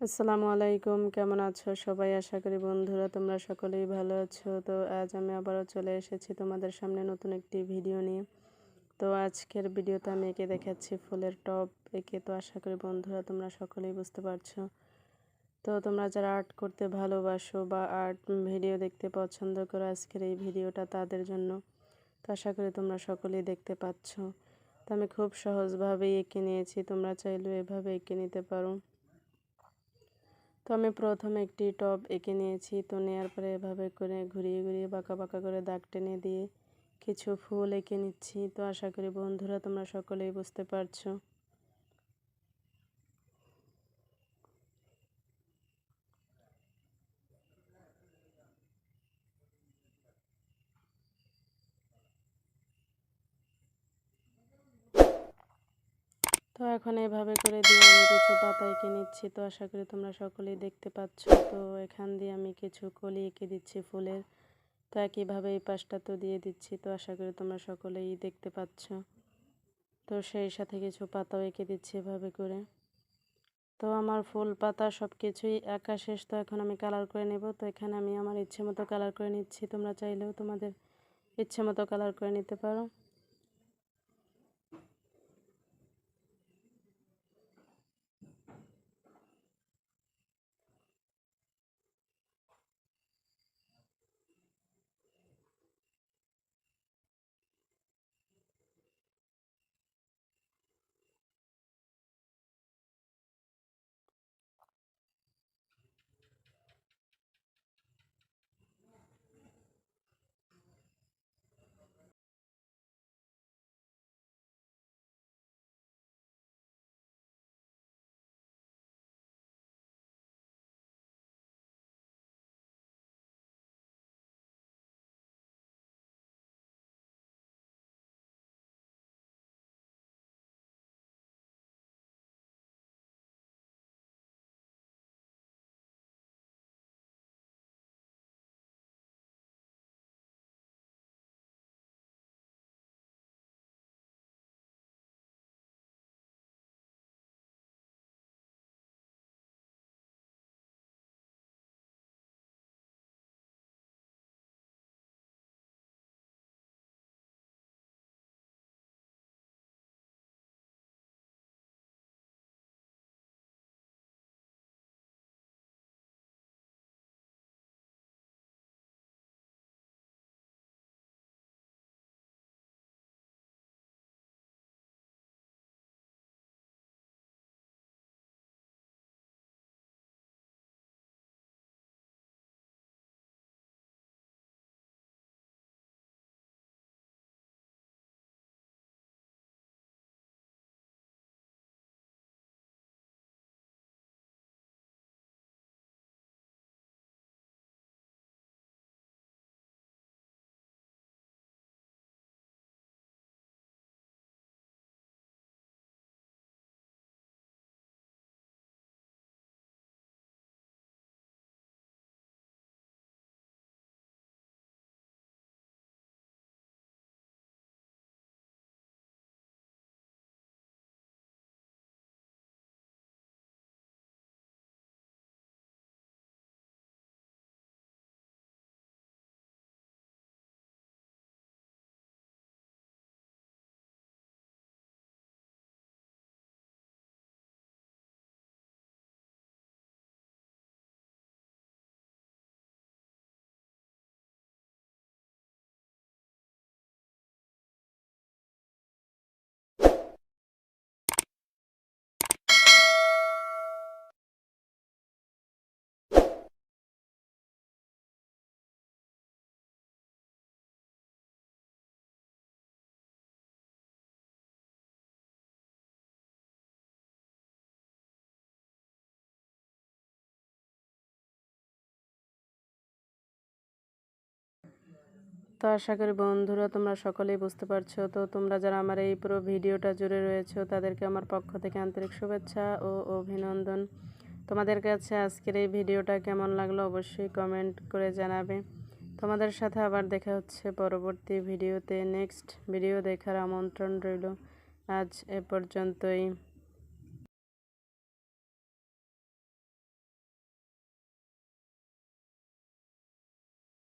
আসসালামু আলাইকুম, কেমন আছো সবাই? আশা করি বন্ধুরা তোমরা সকলেই ভালো আছো। তো আজ আমি আবারও চলে এসেছি তোমাদের সামনে নতুন একটি ভিডিও নিয়ে। তো আজকের ভিডিওতে আমি এঁকে দেখাচ্ছি ফুলের টব এঁকে। তো আশা করি বন্ধুরা তোমরা সকলেই বুঝতে পারছো। তো তোমরা যারা আর্ট করতে ভালোবাসো বা আর্ট ভিডিও দেখতে পছন্দ করো, আজকের এই ভিডিওটা তাদের জন্য। তো আশা করি তোমরা সকলেই দেখতে পাচ্ছ। তো আমি খুব সহজভাবেই এঁকে নিয়েছি, তোমরা চাইলেও এভাবে এঁকে নিতে পারো। তো আমি প্রথমে একটি টব এঁকে নিয়েছি। তো নেওয়ার পরে এভাবে করে ঘুরিয়ে ঘুরিয়ে বাঁকা বাঁকা করে দাগ টেনে দিয়ে কিছু ফুল এঁকে নিচ্ছি। তো আশা করি বন্ধুরা তোমরা সকলেই বুঝতে পারছো। তো এখন এভাবে করে দিয়ে আমি কিছু পাতা এঁকে নিচ্ছি। তো আশা করি তোমরা সকলেই দেখতে পাচ্ছ। তো এখান দিয়ে আমি কিছু কলি এঁকে দিচ্ছি ফুলের। তো একইভাবে এই পাশটা তো দিয়ে দিচ্ছি। তো আশা করি তোমরা সকলেই দেখতে পাচ্ছ। তো সেই সাথে কিছু পাতাও এঁকে দিচ্ছি এভাবে করে। তো আমার ফুল পাতা সব কিছুই আঁকা শেষ। তো এখন আমি কালার করে নেব। তো এখানে আমি আমার ইচ্ছে মতো কালার করে নিচ্ছি, তোমরা চাইলেও তোমাদের ইচ্ছে মতো কালার করে নিতে পারো। তো আশা করি বন্ধুরা তোমরা সকলেই বুঝতে পারছো। তো তোমরা যারা আমার এই পুরো ভিডিওটা জুড়ে রয়েছো তাদেরকে আমার পক্ষ থেকে আন্তরিক শুভেচ্ছা ও অভিনন্দন। তোমাদের কাছে আজকের এই ভিডিওটা কেমন লাগলো অবশ্যই কমেন্ট করে জানাবে। তোমাদের সাথে আবার দেখা হচ্ছে পরবর্তী ভিডিওতে। নেক্সট ভিডিও দেখার আমন্ত্রণ রইল। আজ এ পর্যন্তই।